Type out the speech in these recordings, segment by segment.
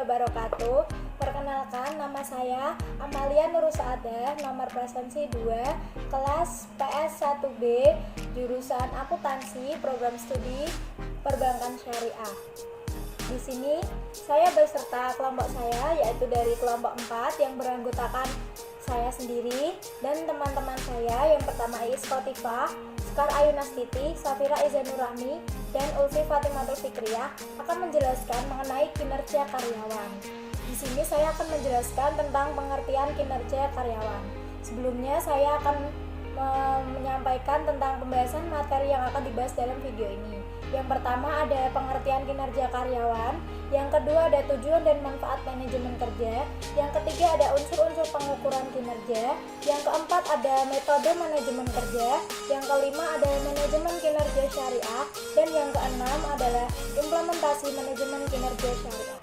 wabarakatuh. Perkenalkan, nama saya Amalia Nurusada, nomor presensi 2, kelas PS1B, jurusan akuntansi, program studi perbankan syariah. Di sini saya beserta kelompok saya, yaitu dari kelompok 4 yang beranggotakan saya sendiri dan teman-teman saya. Yang pertama Iis Kotifah, Sekar Ayunastiti, Safira Izanur Rahmi, dan Ulfi Fatimatul Fikriyah akan menjelaskan mengenai kinerja karyawan. Di sini saya akan menjelaskan tentang pengertian kinerja karyawan. Sebelumnya saya akan menyampaikan tentang pembahasan materi yang akan dibahas dalam video ini. Yang pertama ada pengertian kinerja karyawan, yang kedua ada tujuan dan manfaat manajemen kerja, yang ketiga ada unsur-unsur pengukuran kinerja, yang keempat ada metode manajemen kerja, yang kelima ada manajemen kinerja syariah, dan yang keenam adalah implementasi manajemen kinerja syariah.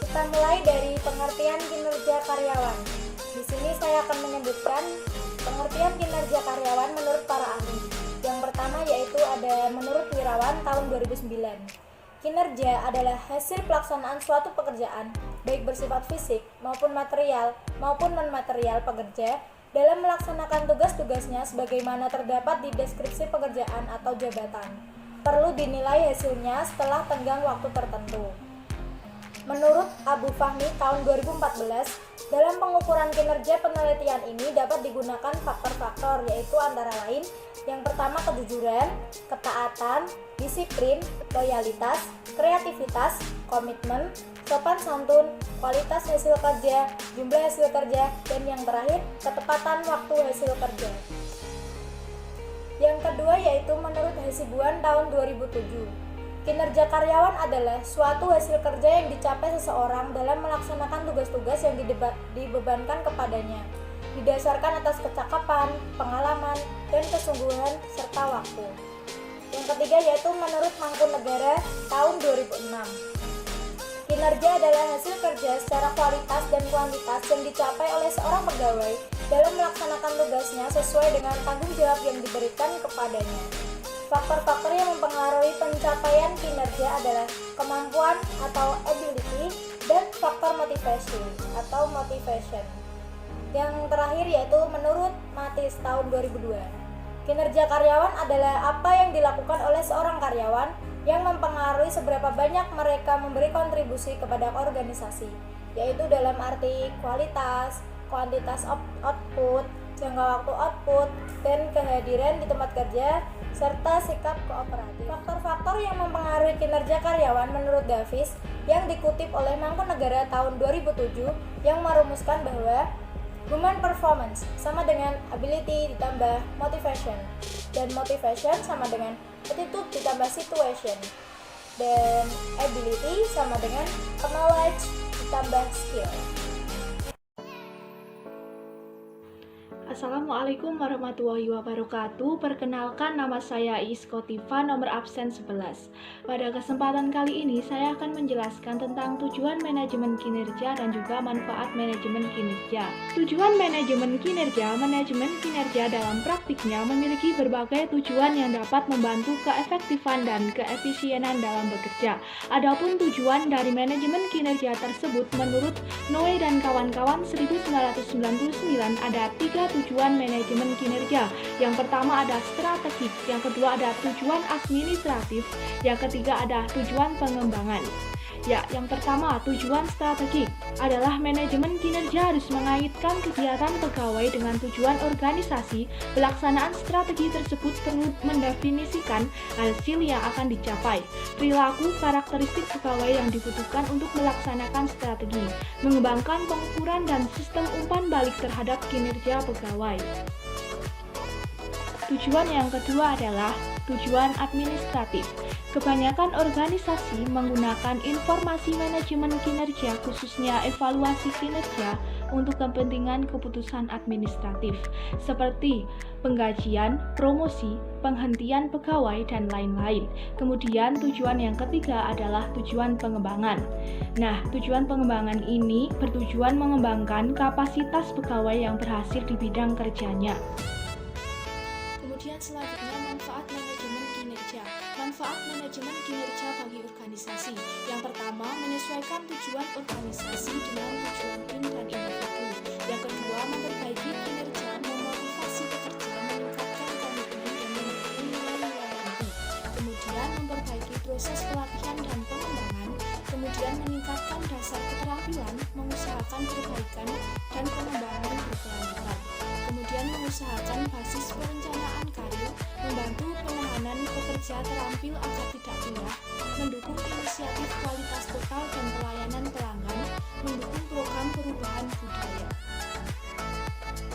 Kita mulai dari pengertian kinerja karyawan. Di sini saya akan menyebutkan pengertian kinerja karyawan menurut para ahli. Yang pertama yaitu ada menurut Wirawan tahun 2009. Kinerja adalah hasil pelaksanaan suatu pekerjaan, baik bersifat fisik maupun material maupun non-material pekerja dalam melaksanakan tugas-tugasnya sebagaimana terdapat di deskripsi pekerjaan atau jabatan. Perlu dinilai hasilnya setelah tenggang waktu tertentu. Menurut Abu Fahmi tahun 2014, dalam pengukuran kinerja penelitian ini dapat digunakan faktor-faktor, yaitu antara lain yang pertama kejujuran, ketaatan, disiplin, loyalitas, kreativitas, komitmen, sopan santun, kualitas hasil kerja, jumlah hasil kerja, dan yang terakhir ketepatan waktu hasil kerja. Yang kedua yaitu menurut Hasibuan tahun 2007. Kinerja karyawan adalah suatu hasil kerja yang dicapai seseorang dalam melaksanakan tugas-tugas yang dibebankan kepadanya, didasarkan atas kecakapan, pengalaman, dan kesungguhan serta waktu. Yang ketiga yaitu menurut Mangkunegara tahun 2006. Kinerja adalah hasil kerja secara kualitas dan kuantitas yang dicapai oleh seorang pegawai dalam melaksanakan tugasnya sesuai dengan tanggung jawab yang diberikan kepadanya. Faktor-faktor yang mempengaruhi pencapaian kinerja adalah kemampuan atau ability dan faktor motivation. Yang terakhir yaitu menurut Matis tahun 2002. Kinerja karyawan adalah apa yang dilakukan oleh seorang karyawan yang mempengaruhi seberapa banyak mereka memberi kontribusi kepada organisasi, yaitu dalam arti kualitas, kuantitas output, jangka waktu output, dan kehadiran di tempat kerja, serta sikap kooperatif. Faktor-faktor yang mempengaruhi kinerja karyawan menurut Davis yang dikutip oleh Mangkunegara tahun 2007 yang merumuskan bahwa human performance sama dengan ability ditambah motivation, dan motivation sama dengan attitude ditambah situation, dan ability sama dengan knowledge ditambah skill. Assalamualaikum warahmatullahi wabarakatuh. Perkenalkan, nama saya Iis Kotifah, nomor absen 11. Pada kesempatan kali ini saya akan menjelaskan tentang tujuan manajemen kinerja dan juga manfaat manajemen kinerja. Tujuan manajemen kinerja dalam praktiknya memiliki berbagai tujuan yang dapat membantu keefektifan dan keefisienan dalam bekerja. Adapun tujuan dari manajemen kinerja tersebut menurut Noe dan kawan-kawan 1999 ada 3 tujuan manajemen kinerja. Yang pertama ada strategik, yang kedua ada tujuan administratif, yang ketiga ada tujuan pengembangan. Yang pertama, tujuan strategik adalah manajemen kinerja harus mengaitkan kegiatan pegawai dengan tujuan organisasi. Pelaksanaan strategi tersebut perlu mendefinisikan hasil yang akan dicapai, perilaku karakteristik pegawai yang dibutuhkan untuk melaksanakan strategi, mengembangkan pengukuran dan sistem umpan balik terhadap kinerja pegawai. Tujuan yang kedua adalah tujuan administratif. Kebanyakan organisasi menggunakan informasi manajemen kinerja, khususnya evaluasi kinerja, untuk kepentingan keputusan administratif, seperti penggajian, promosi, penghentian pegawai, dan lain-lain. Kemudian tujuan yang ketiga adalah tujuan pengembangan. Nah, tujuan pengembangan ini bertujuan mengembangkan kapasitas pegawai yang berhasil di bidang kerjanya. Kemudian selanjutnya manfaat manajemen kinerja. Manfaat manajemen kinerja bagi organisasi. Yang pertama, menyesuaikan tujuan organisasi dengan tujuan tim dan individu. Yang kedua, memperbaiki kinerja, memotivasi pekerja, meningkatkan komitmen dan mendukung nilai-nilai inti. Kemudian memperbaiki proses pelatihan dan pengembangan. Kemudian meningkatkan dasar keterampilan, mengusahakan perbaikan dan pengembangan berkelanjutan. Kemudian mengusahakan basis perencanaan karir, membantu penahanan pekerja terampil agar tidak pindah, mendukung inisiatif kualitas total dan pelayanan pelanggan, mendukung program perubahan budaya.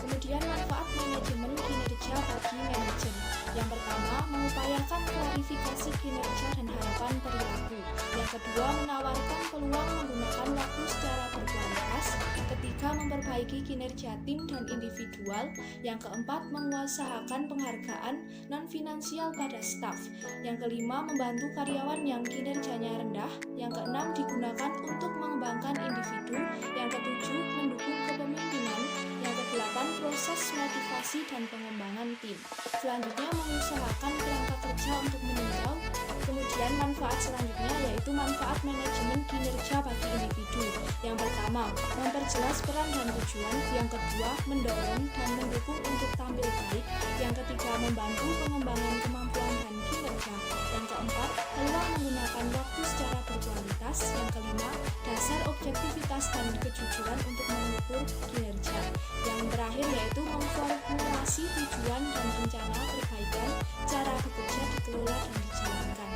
Kemudian manfaat manajemen kinerja bagi manajer. Yang pertama, mengupayakan klarifikasi kinerja dan harapan perilaku. Yang kedua, menawarkan peluang menggunakan waktu secara berkualitas. Ketiga, memperbaiki kinerja tim dan individual. Yang keempat, mengusahakan penghargaan non-finansial pada staf. Yang kelima, membantu karyawan yang kinerjanya rendah. Yang keenam, digunakan untuk mengembangkan individu. Yang ketujuh, mendukung kepemimpinan. Yang kedelapan, proses motivasi dan pengembangan tim. Selanjutnya, mengusahakan kerangka kerja untuk meninjau. Kemudian manfaat selanjutnya yaitu manfaat manajemen kinerja bagi individu. Yang pertama, memperjelas peran dan tujuan. Yang kedua, mendorong dan mendukung untuk tampil baik. Yang ketiga, membantu pengembangan kemampuan dan kinerja. Yang keempat, peluang menggunakan waktu secara berkualitas. Yang kelima, dasar objektivitas dan kejujuran untuk mengukur kinerja. Yang terakhir yaitu memformulasi tujuan dan rencana perbaikan cara bekerja dikelola dan dijalankan.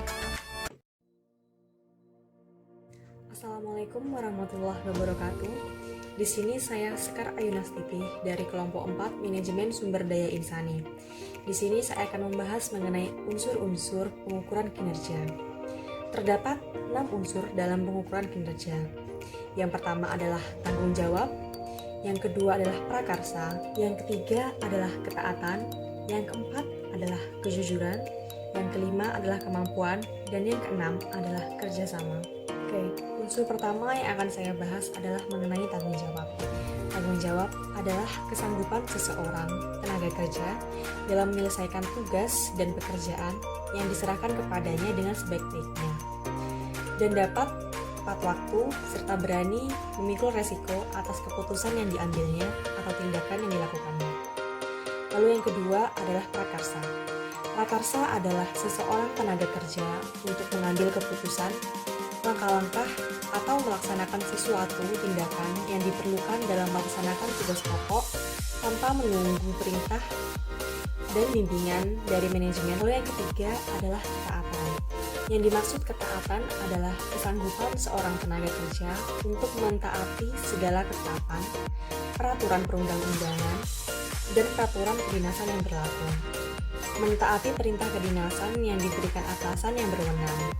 Assalamualaikum warahmatullahi wabarakatuh. Di sini saya Sekar Ayunastipi dari kelompok 4 Manajemen Sumber Daya Insani. Di sini saya akan membahas mengenai unsur-unsur pengukuran kinerja. Terdapat 6 unsur dalam pengukuran kinerja. Yang pertama adalah tanggung jawab, yang kedua adalah prakarsa, yang ketiga adalah ketaatan, yang keempat adalah kejujuran, yang kelima adalah kemampuan, dan yang keenam adalah kerjasama. Oke, unsur pertama yang akan saya bahas adalah mengenai tanggung jawab. Tanggung jawab adalah kesanggupan seseorang, tenaga kerja, dalam menyelesaikan tugas dan pekerjaan yang diserahkan kepadanya dengan sebaik-baiknya, dan dapat tepat waktu serta berani memikul resiko atas keputusan yang diambilnya atau tindakan yang dilakukannya. Lalu yang kedua adalah prakarsa. Prakarsa adalah seseorang tenaga kerja untuk mengambil keputusan, langkah-langkah, atau melaksanakan sesuatu tindakan yang diperlukan dalam melaksanakan tugas pokok tanpa menunggu perintah dan bimbingan dari manajemen. Lalu yang ketiga adalah ketaatan. Yang dimaksud ketaatan adalah kesanggupan seorang tenaga kerja untuk mentaati segala ketetapan, peraturan perundang-undangan, dan peraturan kedinasan yang berlaku. Mentaati perintah kedinasan yang diberikan atasan yang berwenang,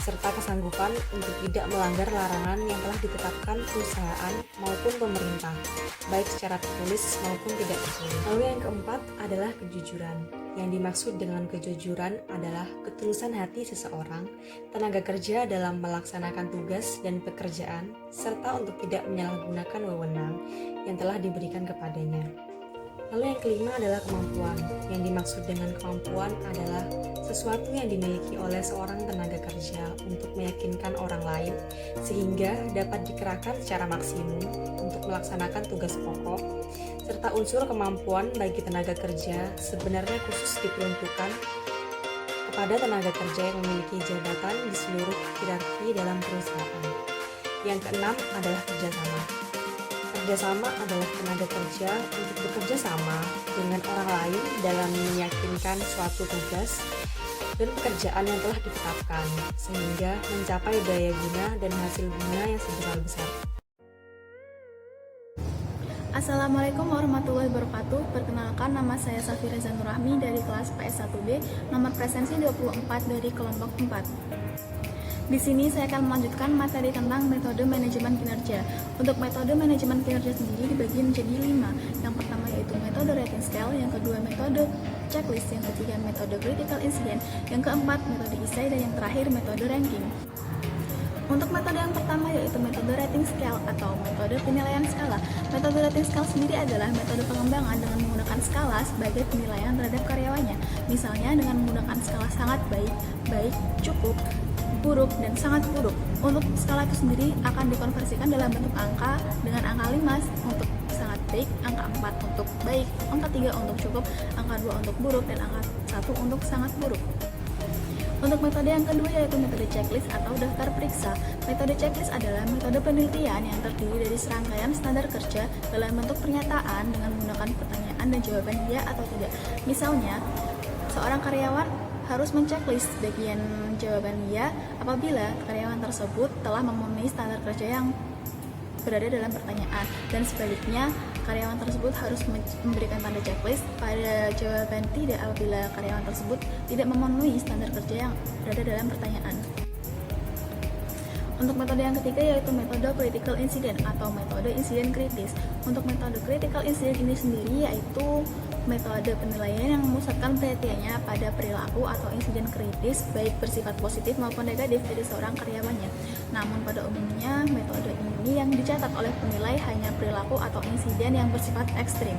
serta kesanggupan untuk tidak melanggar larangan yang telah ditetapkan perusahaan maupun pemerintah, baik secara tertulis maupun tidak tertulis. Lalu yang keempat adalah kejujuran. Yang dimaksud dengan kejujuran adalah ketulusan hati seseorang, tenaga kerja dalam melaksanakan tugas dan pekerjaan, serta untuk tidak menyalahgunakan wewenang yang telah diberikan kepadanya. Lalu yang kelima adalah kemampuan. Yang dimaksud dengan kemampuan adalah sesuatu yang dimiliki oleh seorang tenaga kerja untuk meyakinkan orang lain sehingga dapat dikerahkan secara maksimum untuk melaksanakan tugas pokok, serta unsur kemampuan bagi tenaga kerja sebenarnya khusus diperuntukkan kepada tenaga kerja yang memiliki jabatan di seluruh hierarki dalam perusahaan. Yang keenam adalah kerjasama. Kerjasama adalah tenaga kerja untuk bekerja sama dengan orang lain dalam meyakinkan suatu tugas dan pekerjaan yang telah ditetapkan, sehingga mencapai daya guna dan hasil guna yang sebesar-besar. Assalamualaikum warahmatullahi wabarakatuh. Perkenalkan, nama saya Safira Zanurrahmi dari kelas PS1B, nomor presensi 24 dari kelompok 4. Di sini saya akan melanjutkan materi tentang metode manajemen kinerja. Untuk metode manajemen kinerja sendiri dibagi menjadi 5. Yang pertama yaitu metode rating scale, yang kedua metode checklist, yang ketiga metode critical incident, yang keempat metode ISAI, dan yang terakhir metode ranking. Untuk metode yang pertama yaitu metode rating scale atau metode penilaian skala. Metode rating scale sendiri adalah metode pengembangan dengan menggunakan menggunakan skala sebagai penilaian terhadap karyawannya. Misalnya dengan menggunakan skala sangat baik, baik, cukup, buruk, dan sangat buruk. Untuk skala itu sendiri akan dikonversikan dalam bentuk angka dengan angka 5 untuk sangat baik, angka 4 untuk baik, angka 3 untuk cukup, angka 2 untuk buruk, dan angka 1 untuk sangat buruk. Untuk metode yang kedua yaitu metode checklist atau daftar periksa. Metode checklist adalah metode penelitian yang terdiri dari serangkaian standar kerja dalam bentuk pernyataan dengan menggunakan pertanyaan dan jawaban ya atau tidak. Misalnya, seorang karyawan harus menceklis bagian jawaban ya apabila karyawan tersebut telah memenuhi standar kerja yang berada dalam pertanyaan, dan sebaliknya karyawan tersebut harus memberikan tanda checklist pada jawaban tidak apabila karyawan tersebut tidak memenuhi standar kerja yang berada dalam pertanyaan. Untuk metode yang ketiga yaitu metode critical incident atau metode insiden kritis. Untuk metode critical incident ini sendiri yaitu metode penilaian yang memusatkan perhatiannya pada perilaku atau insiden kritis baik bersifat positif maupun negatif dari seorang karyawannya. Namun pada umumnya metode ini yang dicatat oleh penilai hanya perilaku atau insiden yang bersifat ekstrim.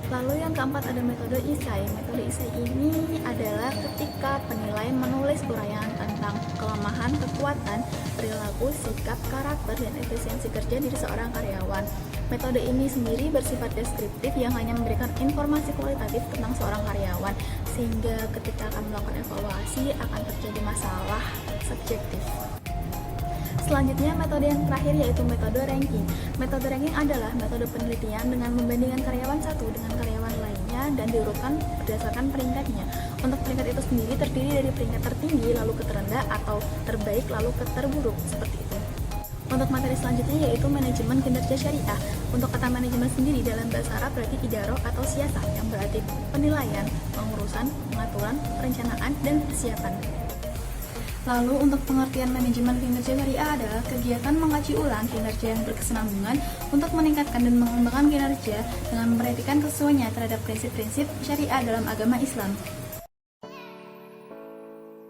Lalu yang keempat ada metode isai. Metode isai ini adalah ketika penilai menulis uraian tentang kelemahan, kekuatan, perilaku, sikap, karakter, dan efisiensi kerja diri seorang karyawan. Metode ini sendiri bersifat deskriptif yang hanya memberikan informasi kualitatif tentang seorang karyawan, sehingga ketika akan melakukan evaluasi akan terjadi masalah subjektif. Selanjutnya metode yang terakhir yaitu metode ranking. Metode ranking adalah metode penelitian dengan membandingkan karyawan satu dengan karyawan lainnya dan diurutkan berdasarkan peringkatnya. Untuk peringkat itu sendiri terdiri dari peringkat tertinggi lalu ke terendah atau terbaik lalu ke terburuk seperti itu. Untuk materi selanjutnya yaitu manajemen kinerja syariah. Untuk kata manajemen sendiri dalam bahasa Arab berarti idaro atau siasat yang berarti penilaian, pengurusan, pengaturan, perencanaan, dan persiapan. Lalu untuk pengertian manajemen kinerja syariah adalah kegiatan mengkaji ulang kinerja yang berkesinambungan untuk meningkatkan dan mengembangkan kinerja dengan memperhatikan kesesuaiannya terhadap prinsip-prinsip syariah dalam agama Islam.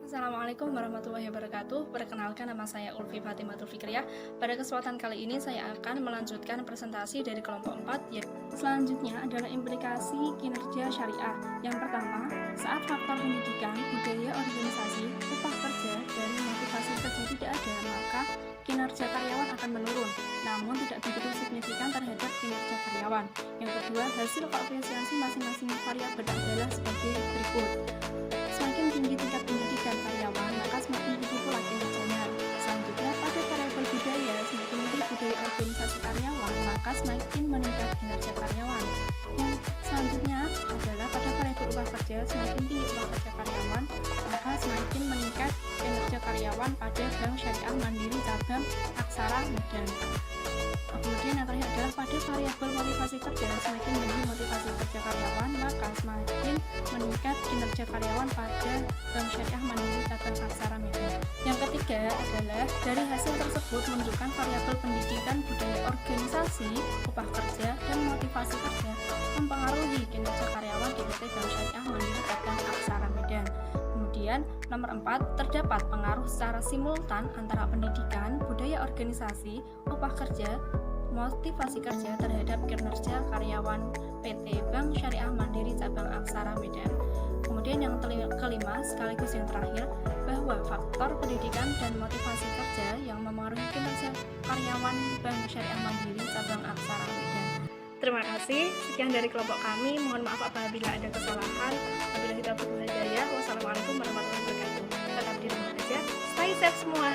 Assalamualaikum warahmatullahi wabarakatuh. Perkenalkan, nama saya Ulfi Fatimatul Fikriyah. Pada kesempatan kali ini saya akan melanjutkan presentasi dari kelompok 4. Selanjutnya adalah implikasi kinerja syariah. Yang pertama, saat faktor pendidikan, budaya organisasi, upah kerja, dan motivasi kerja tidak ada, maka kinerja karyawan akan menurun, namun tidak begitu signifikan terhadap kinerja karyawan. Yang kedua, hasil koefisiensi masing-masing variabel adalah sebagai berikut. Semakin tinggi tingkat pendidikan karyawan, maka semakin tinggi pula kinerjanya. Selanjutnya, pada variabel budaya, semakin tinggi budaya organisasi karyawan, maka semakin meningkat kinerja karyawan. Yang selanjutnya adalah pada variabel upah kerja, semakin tinggi upah kerja karyawan, maka semakin meningkat kinerja karyawan pada Bank Syariah Mandiri cabang Aksara Medan. Kemudian yang terakhir adalah pada variabel motivasi kerja, semakin tinggi motivasi kerja karyawan, maka semakin meningkat kinerja karyawan pada Bank Syariah Mandiri cabang Aksara Medan. Yang ketiga adalah dari hasil tersebut menunjukkan variabel pendidikan, budaya organisasi, upah kerja, dan motivasi kerja mempengaruhi kinerja karyawan di PT Bank Syariah Mandiri cabang Aksara Medan. Kemudian nomor 4, terdapat pengaruh secara simultan antara pendidikan, budaya organisasi, upah kerja, motivasi kerja terhadap kinerja karyawan PT Bank Syariah Mandiri cabang Aksara Medan. Kemudian yang kelima sekaligus yang terakhir, bahwa faktor pendidikan dan motivasi kerja yang mempengaruhi kinerja karyawan Bank Syariah Mandiri cabang Aksara Medan. Terima kasih, sekian dari kelompok kami. Mohon maaf apabila ada kesalahan. Wabillahi taufiq wal hidayah. Wassalamualaikum warahmatullahi wabarakatuh. Tetap di rumah aja, stay safe semua.